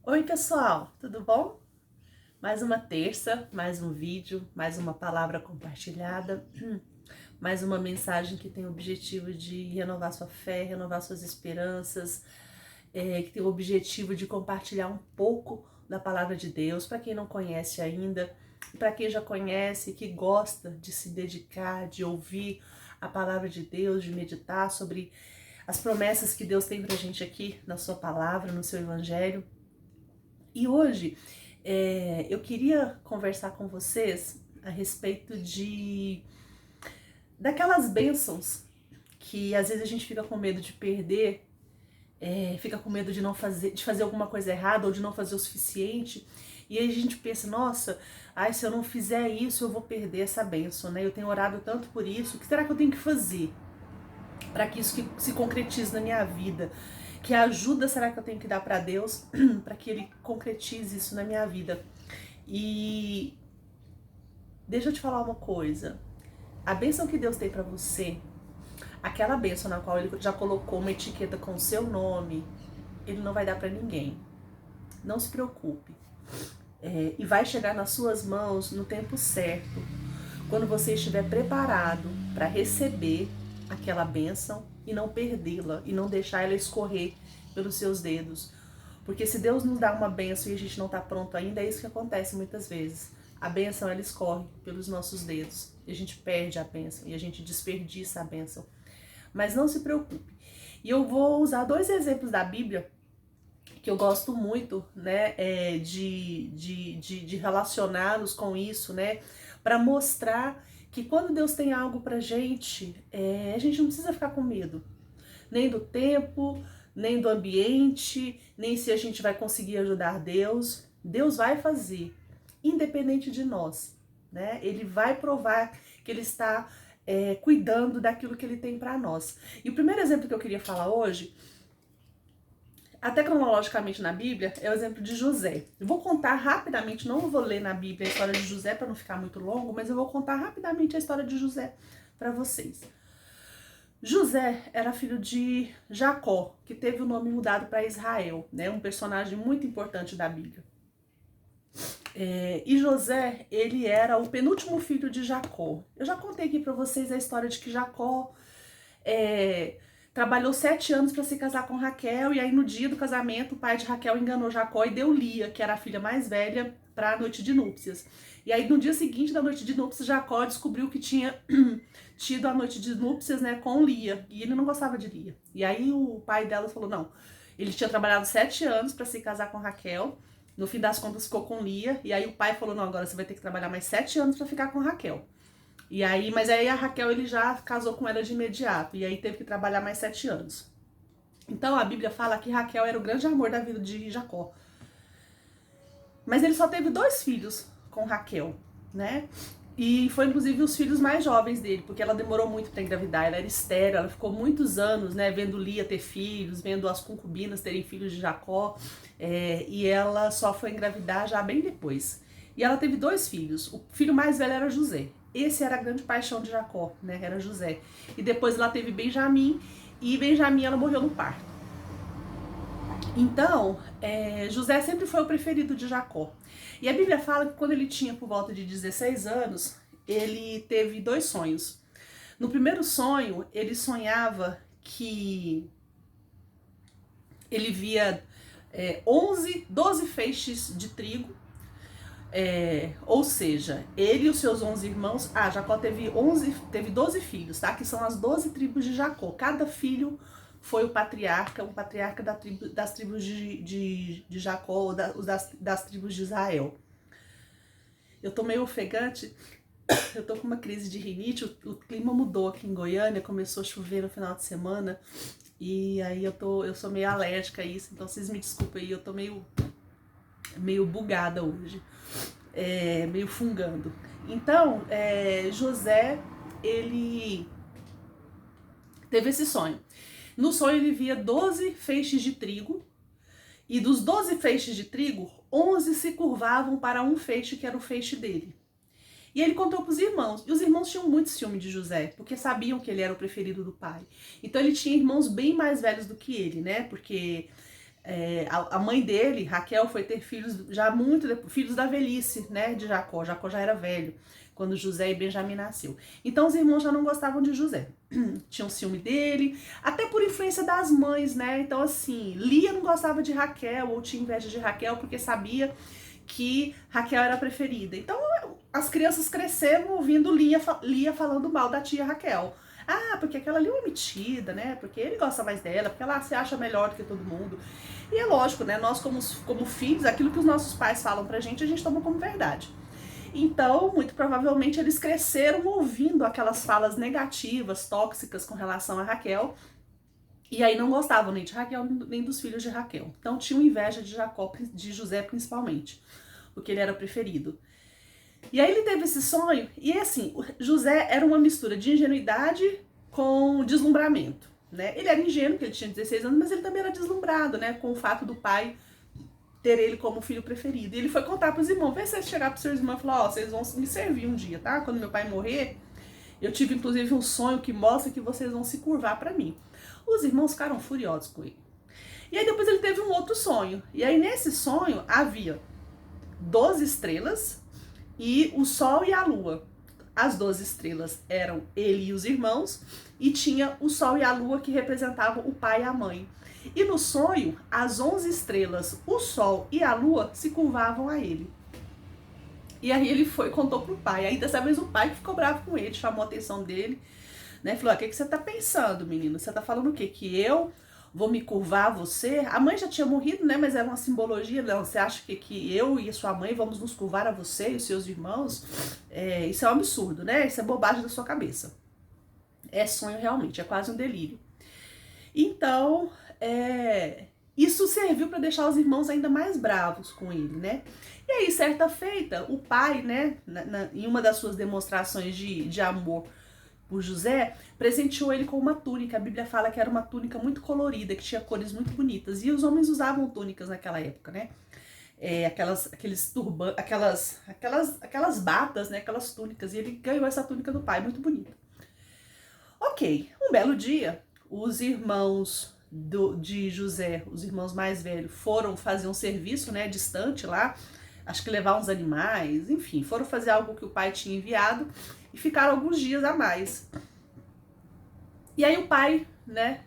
Oi pessoal, tudo bom? Mais uma terça, mais um vídeo, mais uma palavra compartilhada, mais uma mensagem que tem o objetivo de renovar sua fé, renovar suas esperanças, que tem o objetivo de compartilhar um pouco da palavra de Deus para quem não conhece ainda, para quem já conhece, que gosta de se dedicar, de ouvir a palavra de Deus, de meditar sobre as promessas que Deus tem pra gente aqui na sua palavra, no seu evangelho. E hoje eu queria conversar com vocês a respeito daquelas bênçãos que às vezes a gente fica com medo de perder, fica com medo de não fazer, de fazer alguma coisa errada ou de não fazer o suficiente. E aí a gente pensa, nossa, se eu não fizer isso, eu vou perder essa bênção, né? Eu tenho orado tanto por isso, o que será que eu tenho que fazer para que isso se concretize na minha vida? Que ajuda será que eu tenho que dar para Deus para que Ele concretize isso na minha vida? E deixa eu te falar uma coisa. A bênção que Deus tem para você, aquela bênção na qual Ele já colocou uma etiqueta com o seu nome, Ele não vai dar para ninguém. Não se preocupe. E vai chegar nas suas mãos no tempo certo. Quando você estiver preparado para receber aquela bênção e não perdê-la e não deixar ela escorrer pelos seus dedos. Porque se Deus nos dá uma bênção e a gente não está pronto ainda, é isso que acontece muitas vezes. A bênção, ela escorre pelos nossos dedos e a gente perde a bênção e a gente desperdiça a bênção. Mas não se preocupe. E eu vou usar dois exemplos da Bíblia que eu gosto muito, né, de relacioná-los com isso, né, para mostrar que quando Deus tem algo pra gente, a gente não precisa ficar com medo, nem do tempo, nem do ambiente, nem se a gente vai conseguir ajudar Deus. Deus vai fazer, independente de nós, né? Ele vai provar que Ele está cuidando daquilo que Ele tem para nós. E o primeiro exemplo que eu queria falar hoje, até cronologicamente na Bíblia, é o exemplo de José. Eu vou contar rapidamente, não vou ler na Bíblia a história de José para não ficar muito longo, mas eu vou contar rapidamente a história de José para vocês. José era filho de Jacó, que teve o nome mudado para Israel, né? Um personagem muito importante da Bíblia. E José, ele era o penúltimo filho de Jacó. Eu já contei aqui para vocês a história de que Jacó trabalhou 7 anos para se casar com Raquel, e aí no dia do casamento o pai de Raquel enganou Jacó e deu Lia, que era a filha mais velha, para a noite de núpcias. E aí no dia seguinte da noite de núpcias, Jacó descobriu que tinha tido a noite de núpcias, né, com Lia, e ele não gostava de Lia. E aí o pai dela falou, não, ele tinha trabalhado 7 anos para se casar com Raquel, no fim das contas ficou com Lia, e aí o pai falou, não, agora você vai ter que trabalhar mais 7 anos para ficar com Raquel. E aí, mas aí a Raquel, ele já casou com ela de imediato, e aí teve que trabalhar mais 7 anos. Então a Bíblia fala que Raquel era o grande amor da vida de Jacó. Mas ele só teve 2 filhos com Raquel, né? E foi inclusive os filhos mais jovens dele, porque ela demorou muito para engravidar, ela era estéril, ela ficou muitos anos, né, vendo Lia ter filhos, vendo as concubinas terem filhos de Jacó, e ela só foi engravidar já bem depois. E ela teve 2 filhos, o filho mais velho era José, esse era a grande paixão de Jacó, né, era José. E depois ela teve Benjamim, e Benjamim ela morreu no parto. Então, José sempre foi o preferido de Jacó. E a Bíblia fala que quando ele tinha por volta de 16 anos, ele teve 2 sonhos. No primeiro sonho, ele sonhava que ele via 12 feixes de trigo, ou seja, ele e os seus 11 irmãos, Jacó teve 12 filhos, tá? Que são as 12 tribos de Jacó. Cada filho foi um patriarca das tribos de Jacó, ou das tribos de Israel. Eu tô meio ofegante, eu tô com uma crise de rinite, o clima mudou aqui em Goiânia, começou a chover no final de semana, e aí eu sou meio alérgica a isso, então vocês me desculpem aí, eu tô meio bugada hoje, meio fungando. Então, José, ele teve esse sonho. No sonho ele via 12 feixes de trigo, e dos 12 feixes de trigo, 11 se curvavam para um feixe que era o feixe dele. E ele contou para os irmãos, e os irmãos tinham muito ciúme de José, porque sabiam que ele era o preferido do pai. Então ele tinha irmãos bem mais velhos do que ele, né? Porque A mãe dele, Raquel, foi ter filhos já filhos da velhice, né, de Jacó. Jacó já era velho quando José e Benjamim nasceu. Então os irmãos já não gostavam de José. Tinham ciúme dele, até por influência das mães, né? Então assim, Lia não gostava de Raquel ou tinha inveja de Raquel porque sabia que Raquel era a preferida. Então as crianças cresceram ouvindo Lia falando mal da tia Raquel. Ah, porque aquela ali é uma metida, né? Porque ele gosta mais dela, porque ela se acha melhor do que todo mundo. E é lógico, né? Nós como filhos, aquilo que os nossos pais falam pra gente, a gente toma como verdade. Então, muito provavelmente, eles cresceram ouvindo aquelas falas negativas, tóxicas com relação a Raquel. E aí não gostavam nem de Raquel, nem dos filhos de Raquel. Então tinham inveja de Jacó, de José principalmente, porque ele era o preferido. E aí ele teve esse sonho, e assim, José era uma mistura de ingenuidade com deslumbramento, né? Ele era ingênuo, porque ele tinha 16 anos, mas ele também era deslumbrado, né? Com o fato do pai ter ele como filho preferido. E ele foi contar pros irmãos, vê se eles chegar pros seus irmãos e falar, ó, vocês vão me servir um dia, tá? Quando meu pai morrer, eu tive inclusive um sonho que mostra que vocês vão se curvar pra mim. Os irmãos ficaram furiosos com ele. E aí depois ele teve um outro sonho. E aí nesse sonho havia 12 estrelas e o sol e a lua. As 12 estrelas eram ele e os irmãos, e tinha o sol e a lua que representavam o pai e a mãe. E no sonho, as 11 estrelas, o sol e a lua se curvavam a ele. E aí ele contou pro pai. Aí dessa vez o pai que ficou bravo com ele, chamou a atenção dele, né? Falou, o que você tá pensando, menino? Você tá falando o quê? Que eu vou me curvar a você? A mãe já tinha morrido, né? Mas era uma simbologia. Não, você acha que eu e a sua mãe vamos nos curvar a você e os seus irmãos? Isso é um absurdo, né? Isso é bobagem da sua cabeça. É sonho realmente, é quase um delírio. Então, isso serviu para deixar os irmãos ainda mais bravos com ele, né? E aí, certa feita, o pai, né, em uma das suas demonstrações de amor por José, presenteou ele com uma túnica. A Bíblia fala que era uma túnica muito colorida, que tinha cores muito bonitas. E os homens usavam túnicas naquela época, né? Aquelas batas, né? Aquelas túnicas. E ele ganhou essa túnica do pai, muito bonita. Ok, um belo dia, os irmãos de José, os irmãos mais velhos, foram fazer um serviço, né, distante lá, acho que levar uns animais, enfim, foram fazer algo que o pai tinha enviado e ficaram alguns dias a mais. E aí o pai, né,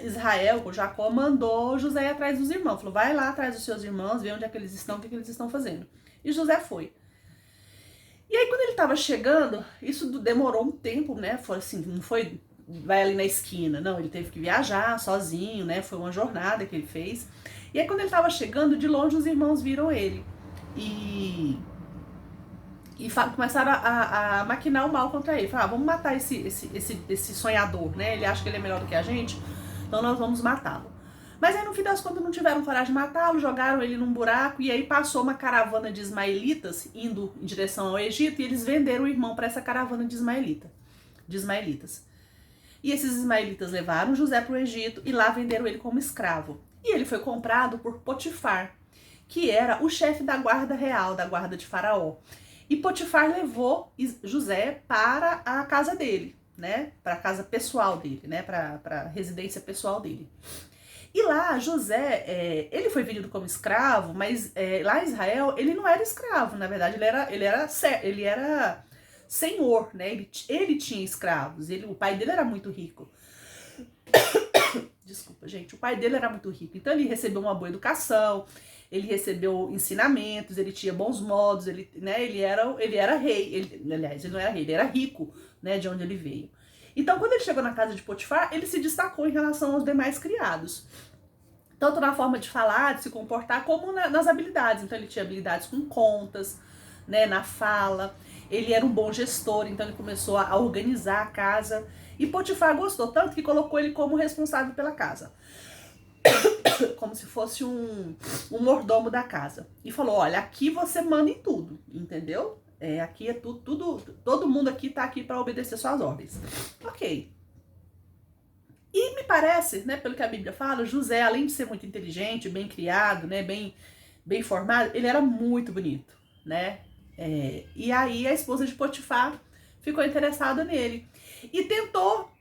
Israel, o Jacó, mandou José ir atrás dos irmãos, falou, vai lá atrás dos seus irmãos, vê onde é que eles estão, o que eles estão fazendo. E José foi. E aí quando ele estava chegando, isso demorou um tempo, né, foi assim, não foi vai ali na esquina, não, ele teve que viajar sozinho, né, foi uma jornada que ele fez. E aí quando ele estava chegando, de longe os irmãos viram ele e começaram a maquinar o mal contra ele, falaram, vamos matar esse sonhador, né, ele acha que ele é melhor do que a gente, então nós vamos matá-lo. Mas aí no fim das contas não tiveram coragem de matá-lo, jogaram ele num buraco, e aí passou uma caravana de ismaelitas indo em direção ao Egito, e eles venderam o irmão para essa caravana de ismaelitas. E esses ismaelitas levaram José para o Egito e lá venderam ele como escravo. E ele foi comprado por Potifar, que era o chefe da guarda real, da guarda de Faraó. E Potifar levou José para a casa dele, né? Para a casa pessoal dele, né? Para a residência pessoal dele. E lá, José, ele foi vendido como escravo, mas lá em Israel, ele não era escravo, na verdade, ele era senhor, né? Ele tinha escravos, o pai dele era muito rico. Desculpa, gente, o pai dele era muito rico, então ele recebeu uma boa educação, ele recebeu ensinamentos, ele tinha bons modos, né, ele era rei, aliás, ele não era rei, ele era rico, né, de onde ele veio. Então, quando ele chegou na casa de Potifar, ele se destacou em relação aos demais criados. Tanto na forma de falar, de se comportar, como nas habilidades. Então, ele tinha habilidades com contas, né, na fala. Ele era um bom gestor, então ele começou a organizar a casa. E Potifar gostou tanto que colocou ele como responsável pela casa. Como se fosse um mordomo da casa. E falou, olha, aqui você manda em tudo, entendeu? Aqui é tudo, todo mundo aqui tá aqui para obedecer suas ordens. Ok. E me parece, né, pelo que a Bíblia fala, José, além de ser muito inteligente, bem criado, né, bem formado, ele era muito bonito, né? E aí a esposa de Potifar ficou interessada nele. E tentou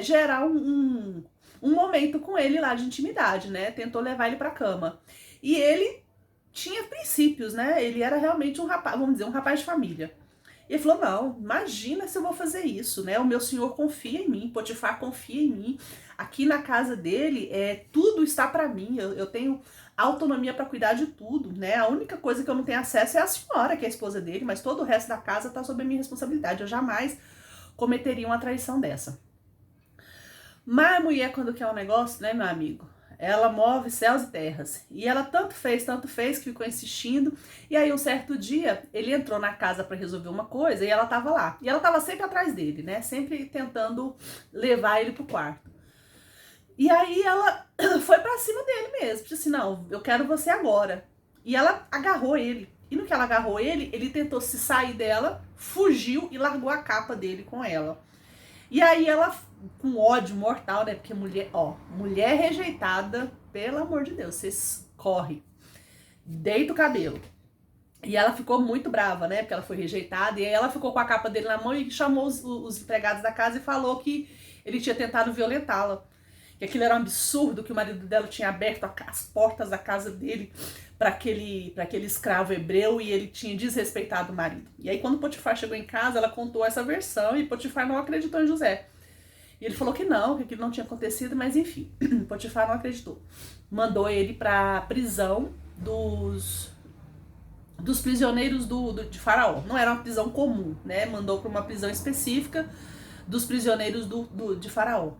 gerar um um momento com ele lá de intimidade, né? Tentou levar ele pra cama. E ele tinha princípios, né? Ele era realmente um rapaz, vamos dizer, um rapaz de família. E ele falou, não, imagina se eu vou fazer isso, né? O meu senhor confia em mim, Potifar confia em mim. Aqui na casa dele, tudo está para mim, eu tenho autonomia para cuidar de tudo, né? A única coisa que eu não tenho acesso é a senhora, que é a esposa dele, mas todo o resto da casa está sob a minha responsabilidade. Eu jamais cometeria uma traição dessa. Mas a mulher, quando quer um negócio, né, meu amigo? Ela move céus e terras. E ela tanto fez, que ficou insistindo. E aí, um certo dia, ele entrou na casa para resolver uma coisa e ela tava lá. E ela tava sempre atrás dele, né? Sempre tentando levar ele pro quarto. E aí, ela foi pra cima dele mesmo. Disse assim, não, eu quero você agora. E ela agarrou ele. E no que ela agarrou ele, ele tentou se sair dela, fugiu e largou a capa dele com ela. E aí ela, com ódio mortal, né? Porque mulher rejeitada, pelo amor de Deus, vocês correm, deita o cabelo. E ela ficou muito brava, né? Porque ela foi rejeitada. E aí ela ficou com a capa dele na mão e chamou os empregados da casa e falou que ele tinha tentado violentá-la. Que aquilo era um absurdo, que o marido dela tinha aberto as portas da casa dele para aquele escravo hebreu e ele tinha desrespeitado o marido. E aí quando Potifar chegou em casa, ela contou essa versão e Potifar não acreditou em José. E ele falou que aquilo não tinha acontecido, mas enfim, Potifar não acreditou. Mandou ele para a prisão dos prisioneiros de Faraó. Não era uma prisão comum, né? Mandou para uma prisão específica dos prisioneiros de Faraó.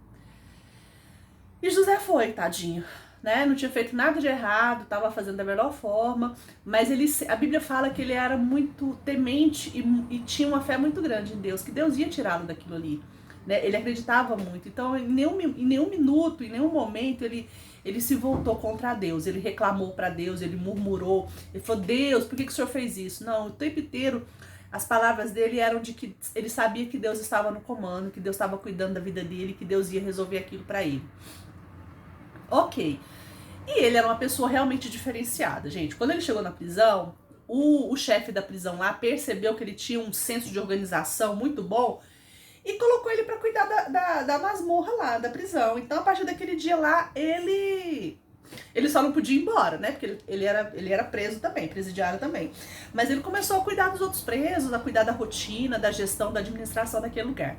E José foi, tadinho, né? Não tinha feito nada de errado, estava fazendo da melhor forma, mas a Bíblia fala que ele era muito temente e tinha uma fé muito grande em Deus, que Deus ia tirá-lo daquilo ali, né? Ele acreditava muito, então em nenhum minuto, em nenhum momento ele se voltou contra Deus, ele reclamou para Deus, ele murmurou, ele falou, Deus, por que o Senhor fez isso? Não, o tempo inteiro as palavras dele eram de que ele sabia que Deus estava no comando, que Deus estava cuidando da vida dele, que Deus ia resolver aquilo para ele. Ok. E ele era uma pessoa realmente diferenciada, gente. Quando ele chegou na prisão, o chefe da prisão lá percebeu que ele tinha um senso de organização muito bom e colocou ele para cuidar da masmorra lá, da prisão. Então, a partir daquele dia lá, ele só não podia ir embora, né? Porque ele era preso também, presidiário também. Mas ele começou a cuidar dos outros presos, a cuidar da rotina, da gestão, da administração daquele lugar.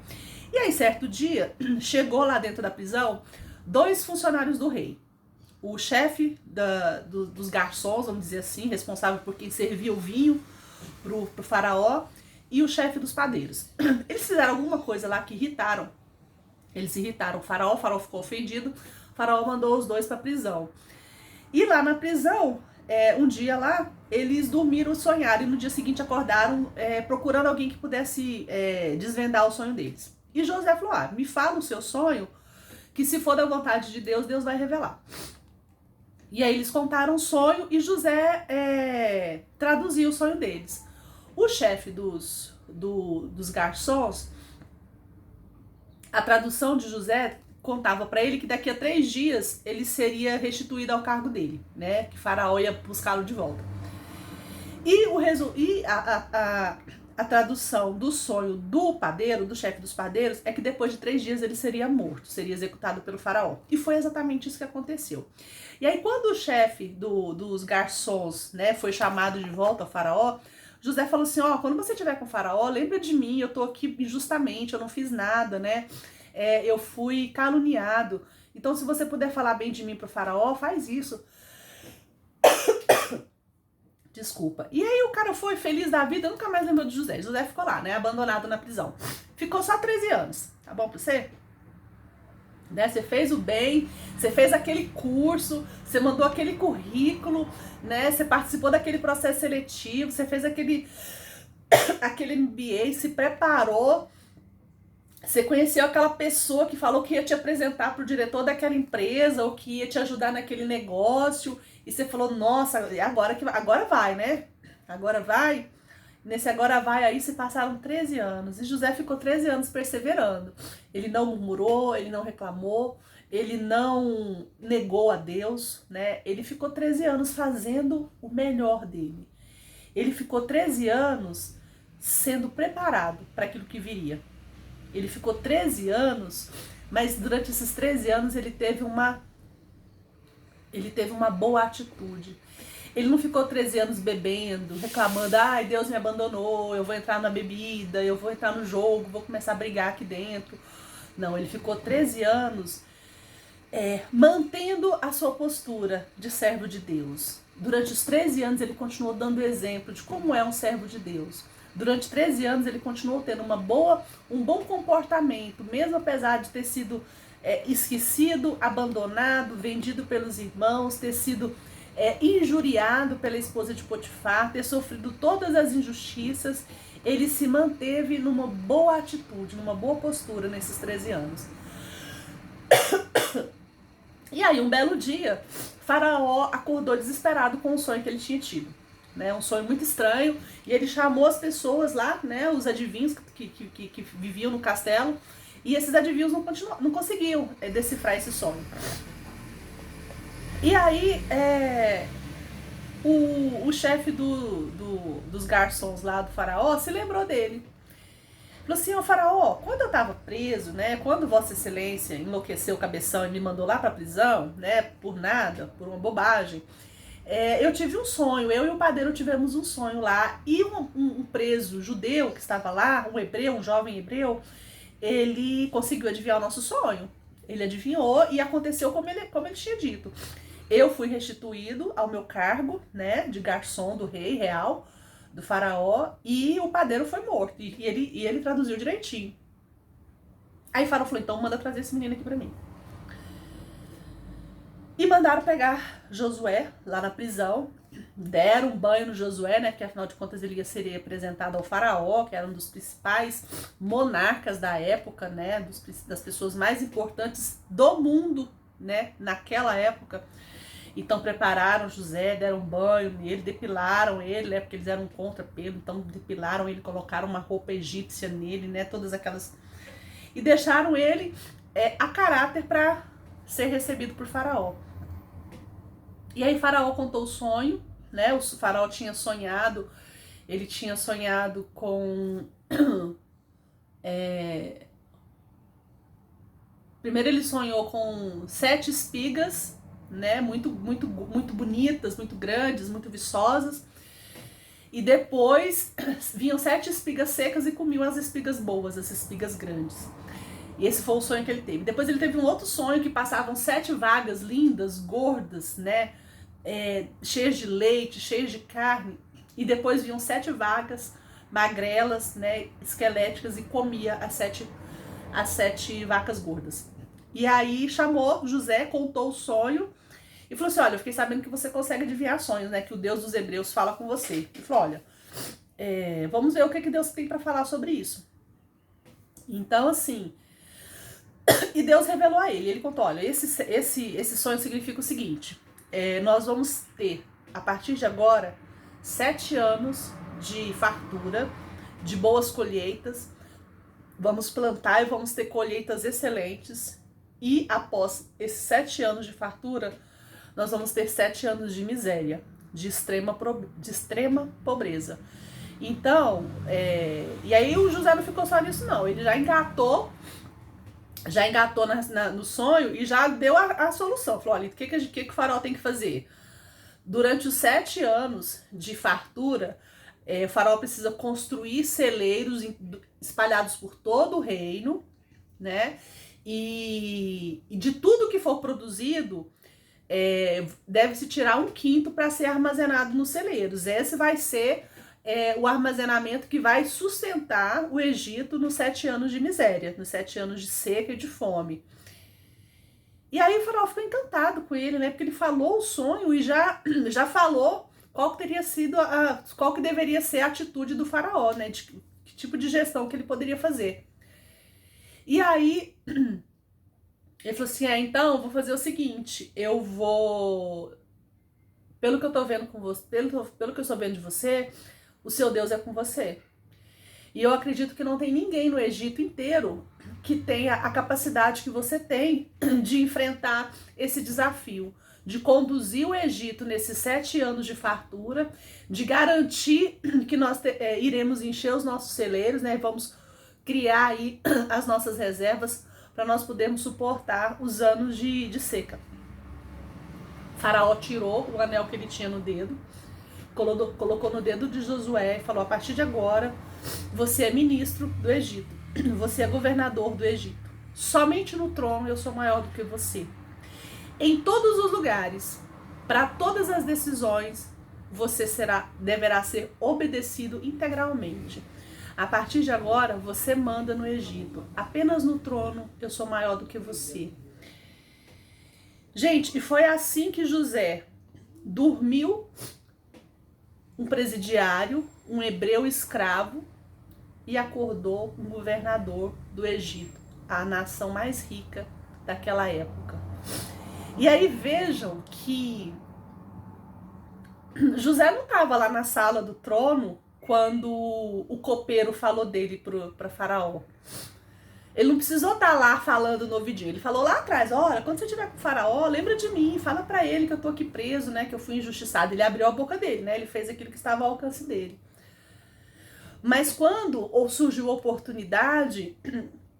E aí, certo dia, chegou lá dentro da prisão 2 funcionários do rei. O chefe dos garçons, vamos dizer assim, responsável por quem servia o vinho pro faraó, e o chefe dos padeiros. Eles fizeram alguma coisa lá que irritaram. Eles irritaram o faraó ficou ofendido, o faraó mandou os 2 para prisão. E lá na prisão, um dia lá, eles dormiram, sonharam, e no dia seguinte acordaram procurando alguém que pudesse desvendar o sonho deles. E José falou, me fala o seu sonho, que se for da vontade de Deus, Deus vai revelar. E aí eles contaram o sonho e José traduziu o sonho deles. O chefe dos garçons, a tradução de José contava para ele que daqui a 3 dias ele seria restituído ao cargo dele, né? Que Faraó ia buscá-lo de volta. E a tradução do sonho do padeiro, do chefe dos padeiros, é que depois de 3 dias ele seria morto, seria executado pelo faraó. E foi exatamente isso que aconteceu. E aí quando o chefe dos garçons, né, foi chamado de volta ao faraó, José falou assim, quando você estiver com o faraó, lembra de mim, eu tô aqui injustamente, eu não fiz nada, né? Eu fui caluniado. Então se você puder falar bem de mim pro faraó, faz isso. Desculpa. E aí o cara foi feliz da vida, nunca mais lembrou de José. José ficou lá, né, abandonado na prisão. Ficou só 13 anos. Tá bom pra você? Né? Você fez o bem, você fez aquele curso, você mandou aquele currículo, né? Você participou daquele processo seletivo, você fez aquele MBA, se preparou. Você conheceu aquela pessoa que falou que ia te apresentar pro diretor daquela empresa ou que ia te ajudar naquele negócio. E você falou, nossa, agora vai, né? Agora vai. Nesse agora vai aí se passaram 13 anos. E José ficou 13 anos perseverando. Ele não murmurou, ele não reclamou, ele não negou a Deus, né? Ele ficou 13 anos fazendo o melhor dele. Ele ficou 13 anos sendo preparado para aquilo que viria. Ele ficou 13 anos Mas durante esses 13 anos ele teve uma boa atitude. Ele não ficou 13 anos bebendo, reclamando, ai, Deus me abandonou, eu vou entrar na bebida, eu vou entrar no jogo, vou começar a brigar aqui dentro. Não, ele ficou 13 anos mantendo a sua postura de servo de Deus. Durante os 13 anos ele continuou dando exemplo de como é um servo de Deus. Durante 13 anos ele continuou tendo um bom comportamento, mesmo apesar de ter sido esquecido, abandonado, vendido pelos irmãos, ter sido injuriado pela esposa de Potifar, ter sofrido todas as injustiças. Ele se manteve numa boa atitude, numa boa postura nesses 13 anos. E aí, um belo dia, Faraó acordou desesperado com o sonho que ele tinha tido. Né, um sonho muito estranho, e ele chamou as pessoas lá, né, os adivinhos que viviam no castelo, e esses adivinhos não conseguiam decifrar esse sonho. E aí, o chefe dos garçons lá do Faraó se lembrou dele. Falou assim, ó Faraó, quando eu tava preso, né, quando Vossa Excelência enlouqueceu o cabeção e me mandou lá pra prisão, né, por nada, por uma bobagem, eu tive um sonho, eu e o padeiro tivemos um sonho lá, e um preso judeu que estava lá, um hebreu, um jovem hebreu, ele conseguiu adivinhar o nosso sonho. Ele adivinhou e aconteceu como ele tinha dito. Eu fui restituído ao meu cargo, né, de garçom do rei real, do faraó, e o padeiro foi morto. E ele traduziu direitinho. Aí o faraó falou, então manda trazer esse menino aqui pra mim. E mandaram pegar Josué lá na prisão, deram um banho no Josué, né, porque afinal de contas ele seria apresentado ao faraó, que era um dos principais monarcas da época, né, das pessoas mais importantes do mundo, né, naquela época. Então prepararam José, deram um banho nele, depilaram ele, né, porque eles eram contra pelo, então depilaram ele, colocaram uma roupa egípcia nele, né, todas aquelas... E deixaram ele a caráter para ser recebido por Faraó. E aí Faraó contou o sonho, né, o Faraó tinha sonhado, ele tinha sonhado com... Primeiro ele sonhou com 7 espigas, né, muito bonitas, muito grandes, muito viçosas. E depois vinham 7 espigas secas e comiam as espigas boas, as espigas grandes. E esse foi o sonho que ele teve. Depois ele teve um outro sonho que passavam 7 vagas lindas, gordas, né, cheias de leite, cheias de carne. E depois vinham 7 vacas magrelas, né, esqueléticas, e comia as 7 vacas gordas. E aí chamou José, contou o sonho e falou assim, olha, eu fiquei sabendo que você consegue adivinhar sonhos, né, que o Deus dos Hebreus fala com você. Ele falou, olha, vamos ver o que Deus tem para falar sobre isso. Então, assim, e Deus revelou a ele. Ele contou, olha, esse sonho significa o seguinte, nós vamos ter, a partir de agora, 7 anos de fartura, de boas colheitas, vamos plantar e vamos ter colheitas excelentes, e após esses 7 anos de fartura, nós vamos ter 7 anos de miséria, de extrema pobreza. Então, e aí o José não ficou só nisso não, ele já engatou no sonho e já deu a solução. Falou, olha, o que o faraó tem que fazer? Durante os 7 anos de fartura, o faraó precisa construir celeiros espalhados por todo o reino, né? E de tudo que for produzido, deve-se tirar 1/5 para ser armazenado nos celeiros. Esse vai ser o armazenamento que vai sustentar o Egito nos 7 anos de miséria, nos 7 anos de seca e de fome. E aí o faraó ficou encantado com ele, né? Porque ele falou o sonho e já falou qual que teria sido qual que deveria ser a atitude do faraó, né? De que tipo de gestão que ele poderia fazer. E aí ele falou assim, então eu vou fazer o seguinte, eu vou, pelo que eu tô vendo com você, pelo que eu estou vendo de você, o seu Deus é com você. E eu acredito que não tem ninguém no Egito inteiro que tenha a capacidade que você tem de enfrentar esse desafio, de conduzir o Egito nesses 7 anos de fartura, de garantir que nós iremos encher os nossos celeiros, né? Vamos criar aí as nossas reservas para nós podermos suportar os anos de seca. Faraó tirou o anel que ele tinha no dedo, colocou no dedo de Josué e falou: a partir de agora, você é ministro do Egito, você é governador do Egito. Somente no trono eu sou maior do que você. Em todos os lugares, para todas as decisões, você deverá ser obedecido integralmente. A partir de agora, você manda no Egito. Apenas no trono eu sou maior do que você. Gente, e foi assim que José dormiu um presidiário, um hebreu escravo, e acordou um governador do Egito, a nação mais rica daquela época. E aí vejam que José não estava lá na sala do trono quando o copeiro falou dele para Faraó. Ele não precisou estar lá falando no ouvidinho. Ele falou lá atrás: olha, quando você estiver com o Faraó, lembra de mim, fala para ele que eu tô aqui preso, né, que eu fui injustiçado. Ele abriu a boca dele, né, ele fez aquilo que estava ao alcance dele. Mas quando surgiu a oportunidade,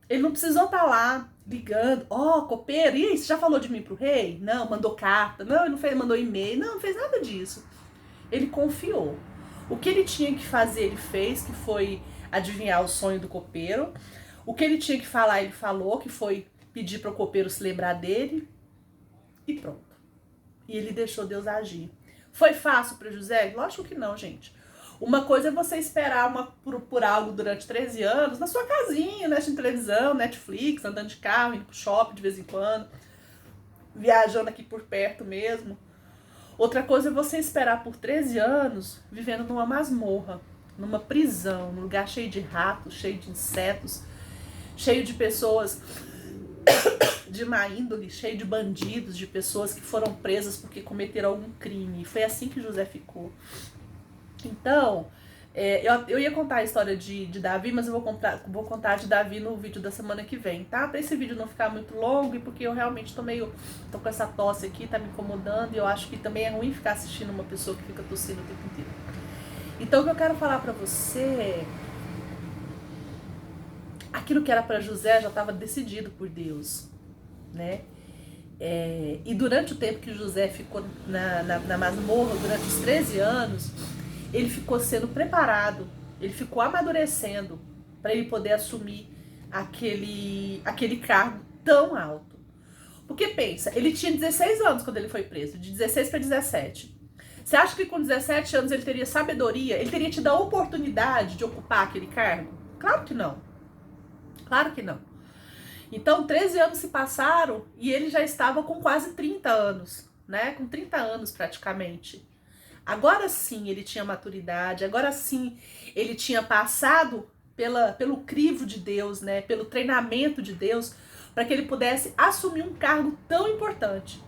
ele não precisou estar lá ligando: copeiro, e aí, você já falou de mim pro rei? Não, mandou carta, não, ele não fez, mandou e-mail, não fez nada disso. Ele confiou. O que ele tinha que fazer, ele fez, que foi adivinhar o sonho do copeiro. O que ele tinha que falar, ele falou, que foi pedir para o copeiro se lembrar dele. E pronto. E ele deixou Deus agir. Foi fácil para José? Lógico que não, gente. Uma coisa é você esperar por algo durante 13 anos, na sua casinha, né, assistindo televisão, Netflix, andando de carro, indo pro shopping de vez em quando, viajando aqui por perto mesmo. Outra coisa é você esperar por 13 anos vivendo numa masmorra, numa prisão, num lugar cheio de ratos, cheio de insetos, cheio de pessoas de má índole, cheio de bandidos, de pessoas que foram presas porque cometeram algum crime. E foi assim que José ficou. Então, eu ia contar a história de Davi, mas eu vou contar de Davi no vídeo da semana que vem, tá? Pra esse vídeo não ficar muito longo e porque eu realmente tô com essa tosse aqui, tá me incomodando, e eu acho que também é ruim ficar assistindo uma pessoa que fica tossindo o tempo inteiro. Então, o que eu quero falar pra você é: aquilo que era para José já estava decidido por Deus, né? E durante o tempo que José ficou na masmorra, durante os 13 anos, ele ficou sendo preparado, ele ficou amadurecendo para ele poder assumir aquele cargo tão alto. Porque pensa, ele tinha 16 anos quando ele foi preso, de 16 para 17. Você acha que com 17 anos ele teria sabedoria, ele teria tido a oportunidade de ocupar aquele cargo? Claro que não. Claro que não. Então, 13 anos se passaram e ele já estava com quase 30 anos, né? Com 30 anos praticamente. Agora sim ele tinha maturidade, agora sim ele tinha passado pelo crivo de Deus, né? Pelo treinamento de Deus, para que ele pudesse assumir um cargo tão importante,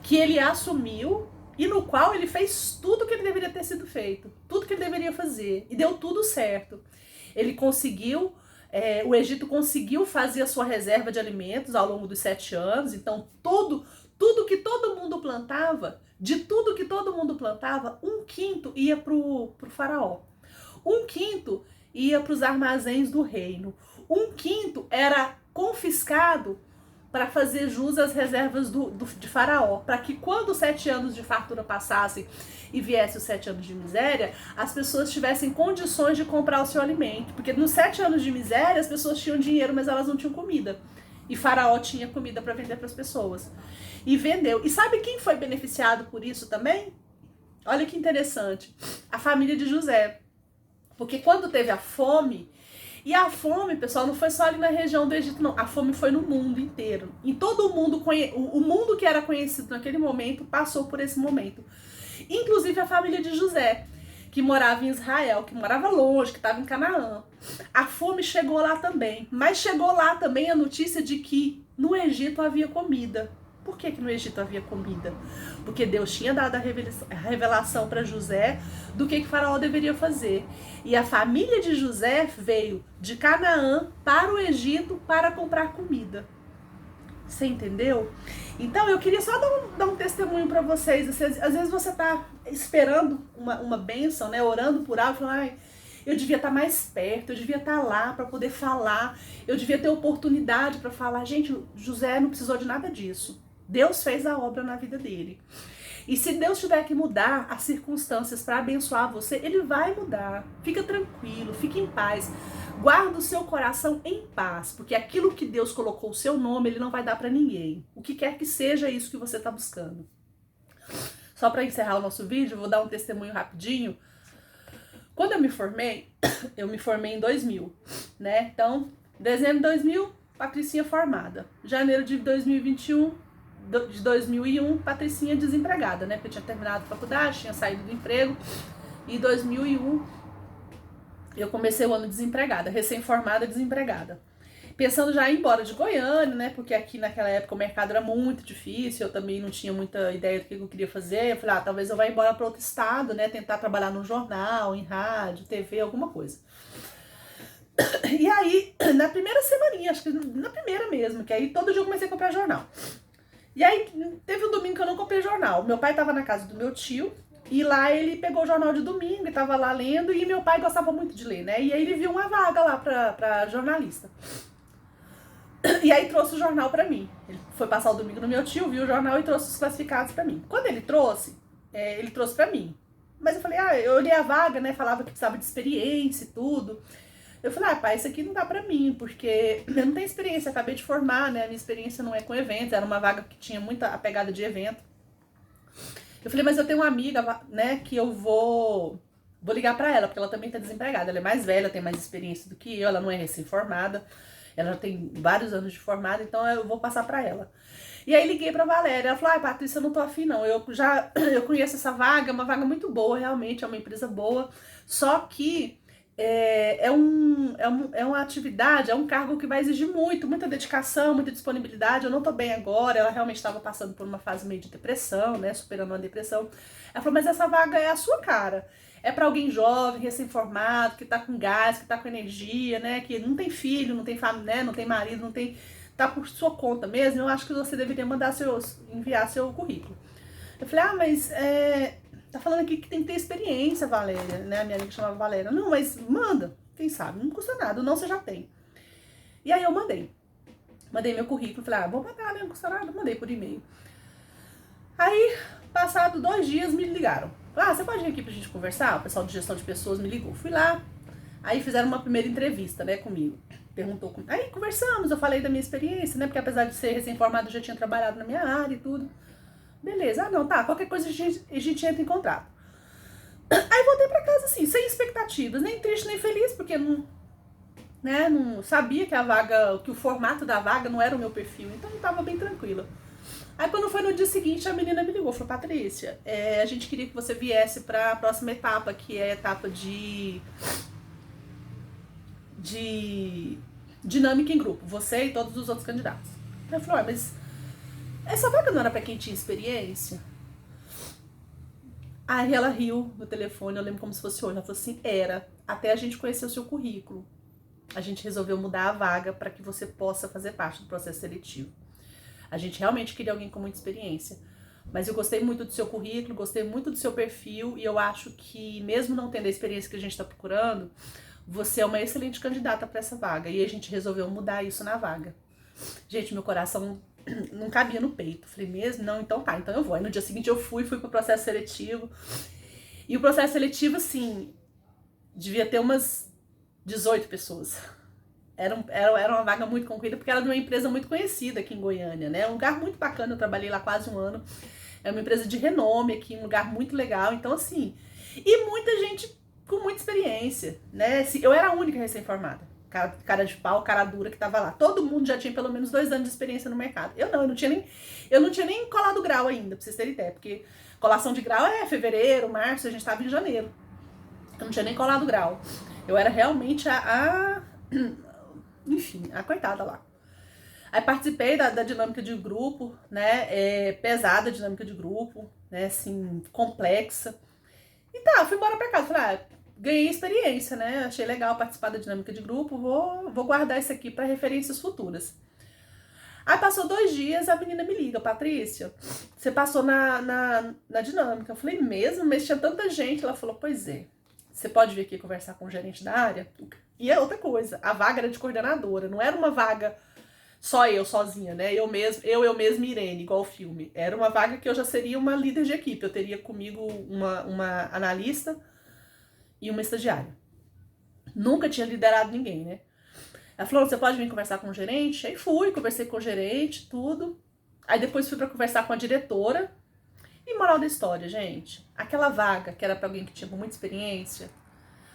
que ele assumiu e no qual ele fez tudo que ele deveria ter sido feito, tudo que ele deveria fazer, e deu tudo certo. Ele conseguiu... o Egito conseguiu fazer a sua reserva de alimentos ao longo dos 7 anos, então tudo que todo mundo plantava, de tudo que todo mundo plantava, 1/5 ia pro faraó, 1/5 ia para os armazéns do reino, 1/5 era confiscado para fazer jus às reservas de faraó, para que quando os 7 anos de fartura passassem e viesse os 7 anos de miséria, as pessoas tivessem condições de comprar o seu alimento. Porque nos 7 anos de miséria, as pessoas tinham dinheiro, mas elas não tinham comida. E Faraó tinha comida para vender para as pessoas. E vendeu. E sabe quem foi beneficiado por isso também? Olha que interessante. A família de José. Porque quando teve a fome... E a fome, pessoal, não foi só ali na região do Egito, não. A fome foi no mundo inteiro. E todo mundo, o mundo que era conhecido naquele momento, passou por esse momento. Inclusive a família de José, que morava em Israel, que morava longe, que estava em Canaã. A fome chegou lá também. Mas chegou lá também a notícia de que no Egito havia comida. Por que no Egito havia comida? Porque Deus tinha dado a revelação para José do que Faraó deveria fazer. E a família de José veio de Canaã para o Egito para comprar comida. Você entendeu? Então eu queria só dar um testemunho para vocês. Às vezes você está esperando uma bênção, né? Orando por algo, falando: ai, Eu devia estar mais perto, eu devia estar lá para poder falar, eu devia ter oportunidade para falar. Gente, José não precisou de nada disso. Deus fez a obra na vida dele. E se Deus tiver que mudar as circunstâncias para abençoar você, Ele vai mudar. Fica tranquilo, fique em paz. Guarda o seu coração em paz, porque aquilo que Deus colocou o seu nome, Ele não vai dar para ninguém. O que quer que seja isso que você está buscando. Só para encerrar o nosso vídeo, eu vou dar um testemunho rapidinho. Quando eu me formei em 2000, né? Então, dezembro de 2000, Patricinha formada. Janeiro de 2021, de 2001, Patricinha desempregada, né? Porque eu tinha terminado a faculdade, tinha saído do emprego. E em 2001, eu comecei o ano desempregada, recém-formada, desempregada. Pensando já em ir embora de Goiânia, né? Porque aqui naquela época o mercado era muito difícil, eu também não tinha muita ideia do que eu queria fazer. Eu falei, talvez eu vá embora para outro estado, né? Tentar trabalhar no jornal, em rádio, TV, alguma coisa. E aí, na primeira semaninha, acho que na primeira mesmo, que aí todo dia eu comecei a comprar jornal. E aí, teve um domingo que eu não comprei jornal. Meu pai tava na casa do meu tio, e lá ele pegou o jornal de domingo e tava lá lendo, e meu pai gostava muito de ler, né? E aí ele viu uma vaga lá pra jornalista. E aí trouxe o jornal pra mim. Ele foi passar o domingo no meu tio, viu o jornal e trouxe os classificados pra mim. Quando ele trouxe pra mim. Mas eu falei, eu olhei a vaga, né? Falava que precisava de experiência e tudo. Eu falei, pai, isso aqui não dá pra mim, porque eu não tenho experiência, acabei de formar, né? A minha experiência não é com eventos, era uma vaga que tinha muita pegada de evento. Eu falei, mas eu tenho uma amiga, né, que eu vou ligar pra ela, porque ela também tá desempregada. Ela é mais velha, tem mais experiência do que eu, ela não é recém-formada. Ela já tem vários anos de formada, então eu vou passar pra ela. E aí liguei pra Valéria, ela falou, Patrícia, eu não tô afim não, eu conheço essa vaga, é uma vaga muito boa, realmente, é uma empresa boa, só que é uma atividade, é um cargo que vai exigir muita dedicação, muita disponibilidade, eu não tô bem agora, ela realmente estava passando por uma fase meio de depressão, né, superando uma depressão. Ela falou, mas essa vaga é a sua cara. É para alguém jovem, recém-formado, que tá com gás, que tá com energia, né? Que não tem filho, não tem família, né? Não tem marido, não tem. Tá por sua conta mesmo. Eu acho que você deveria enviar seu currículo. Eu falei, mas tá falando aqui que tem que ter experiência, Valéria, né? A minha amiga chamava Valéria. Não, mas manda, quem sabe? Não custa nada, não, você já tem. E aí eu mandei. Mandei meu currículo, falei, vou mandar, né? Não custa nada, mandei por e-mail. Aí, passado 2 dias, me ligaram. Você pode vir aqui pra gente conversar? O pessoal de gestão de pessoas me ligou. Fui lá, aí fizeram uma primeira entrevista, né, comigo. Perguntou comigo. Aí conversamos, eu falei da minha experiência, né, porque apesar de ser recém-formado, eu já tinha trabalhado na minha área e tudo. Beleza, não, tá, qualquer coisa a gente entra em contato. Aí voltei pra casa assim, sem expectativas, nem triste, nem feliz, porque não sabia que o formato da vaga não era o meu perfil, então eu tava bem tranquila. Aí quando foi no dia seguinte, a menina me ligou, falou, Patrícia, a gente queria que você viesse para a próxima etapa, que é a etapa de dinâmica em grupo, você e todos os outros candidatos. Eu falei, mas essa vaga não era para quem tinha experiência? Aí ela riu no telefone, eu lembro como se fosse hoje, ela falou assim, era, até a gente conhecer o seu currículo. A gente resolveu mudar a vaga para que você possa fazer parte do processo seletivo. A gente realmente queria alguém com muita experiência. Mas eu gostei muito do seu currículo, gostei muito do seu perfil e eu acho que, mesmo não tendo a experiência que a gente está procurando, você é uma excelente candidata para essa vaga. E a gente resolveu mudar isso na vaga. Gente, meu coração não cabia no peito. Falei, mesmo? Não, então tá, então eu vou. Aí no dia seguinte eu fui pro processo seletivo. E o processo seletivo, assim, devia ter umas 18 pessoas. Era uma vaga muito concorrida, porque era de uma empresa muito conhecida aqui em Goiânia, né? Um lugar muito bacana, eu trabalhei lá quase um ano. É uma empresa de renome aqui, um lugar muito legal. Então, assim, e muita gente com muita experiência, né? Eu era a única recém-formada. Cara de pau, cara dura que tava lá. Todo mundo já tinha pelo menos 2 anos de experiência no mercado. Eu não tinha nem colado grau ainda, pra vocês terem ideia. Porque colação de grau é fevereiro, março, a gente tava em janeiro. Eu não tinha nem colado grau. Eu era realmente enfim, a coitada lá. Aí participei da dinâmica de grupo, né, pesada a dinâmica de grupo, né, assim, complexa. E tá, fui embora pra casa, falei, ganhei experiência, né, achei legal participar da dinâmica de grupo, vou guardar isso aqui pra referências futuras. Aí passou 2 dias, a menina me liga, Patrícia, você passou na dinâmica. Eu falei, mesmo? Mas tinha tanta gente. Ela falou, pois é, você pode vir aqui conversar com o gerente da área? E é outra coisa, a vaga era de coordenadora, não era uma vaga só eu sozinha, né? Eu mesmo Irene, igual o filme. Era uma vaga que eu já seria uma líder de equipe. Eu teria comigo uma analista e uma estagiária. Nunca tinha liderado ninguém, né? Ela falou, você pode vir conversar com o gerente? Aí fui, conversei com o gerente, tudo. Aí depois fui pra conversar com a diretora. E moral da história, gente, aquela vaga que era pra alguém que tinha muita experiência,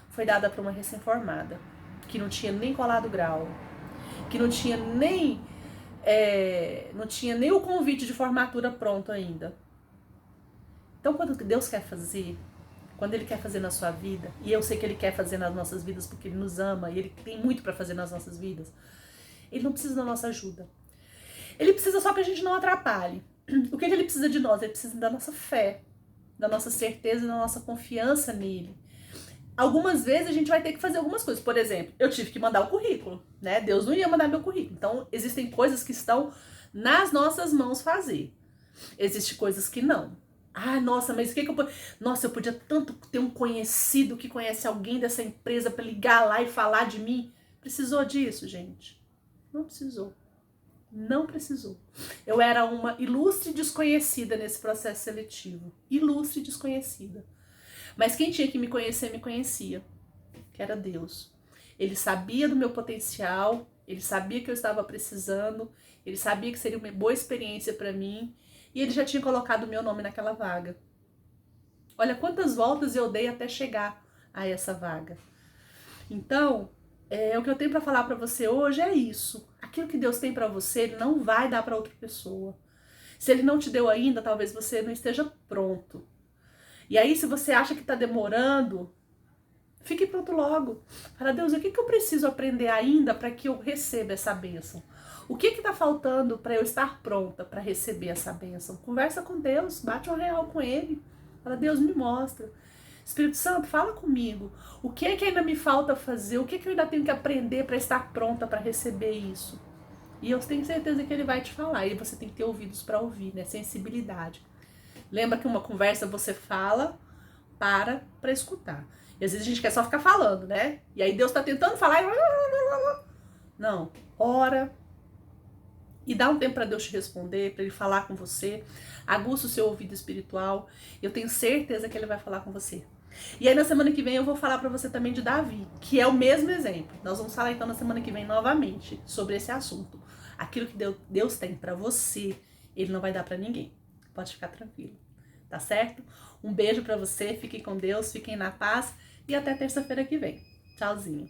foi dada pra uma recém-formada, que não tinha nem colado grau, que não tinha nem o convite de formatura pronto ainda. Então, quando Deus quer fazer, quando Ele quer fazer na sua vida, e eu sei que Ele quer fazer nas nossas vidas porque Ele nos ama e Ele tem muito para fazer nas nossas vidas, Ele não precisa da nossa ajuda. Ele precisa só que a gente não atrapalhe. O que Ele precisa de nós? Ele precisa da nossa fé, da nossa certeza e da nossa confiança nele. Algumas vezes a gente vai ter que fazer algumas coisas. Por exemplo, eu tive que mandar o currículo, né? Deus não ia mandar meu currículo. Então, existem coisas que estão nas nossas mãos fazer. Existem coisas que não. Ah, nossa, mas o que eu... Nossa, eu podia tanto ter um conhecido que conhece alguém dessa empresa para ligar lá e falar de mim. Precisou disso, gente? Não precisou. Não precisou. Eu era uma ilustre desconhecida nesse processo seletivo. Ilustre desconhecida. Mas quem tinha que me conhecer, me conhecia, que era Deus. Ele sabia do meu potencial, ele sabia que eu estava precisando, ele sabia que seria uma boa experiência para mim, e ele já tinha colocado o meu nome naquela vaga. Olha quantas voltas eu dei até chegar a essa vaga. Então, o que eu tenho para falar para você hoje é isso. Aquilo que Deus tem para você, Ele não vai dar para outra pessoa. Se Ele não te deu ainda, talvez você não esteja pronto. E aí, se você acha que está demorando, fique pronto logo. Fala, Deus, o que eu preciso aprender ainda para que eu receba essa bênção? O que está faltando para eu estar pronta para receber essa bênção? Conversa com Deus, bate um real com Ele. Fala, Deus, me mostra. Espírito Santo, fala comigo. O que é que ainda me falta fazer? O que é que eu ainda tenho que aprender para estar pronta para receber isso? E eu tenho certeza que Ele vai te falar. E você tem que ter ouvidos para ouvir, né? Sensibilidade. Lembra que uma conversa você fala, para escutar. E às vezes a gente quer só ficar falando, né? E aí Deus tá tentando falar e... Não, ora e dá um tempo para Deus te responder, para Ele falar com você. Aguça o seu ouvido espiritual. Eu tenho certeza que Ele vai falar com você. E aí na semana que vem eu vou falar para você também de Davi, que é o mesmo exemplo. Nós vamos falar então na semana que vem novamente sobre esse assunto. Aquilo que Deus tem para você, Ele não vai dar para ninguém. Pode ficar tranquilo, tá certo? Um beijo para você, fiquem com Deus, fiquem na paz e até terça-feira que vem. Tchauzinho.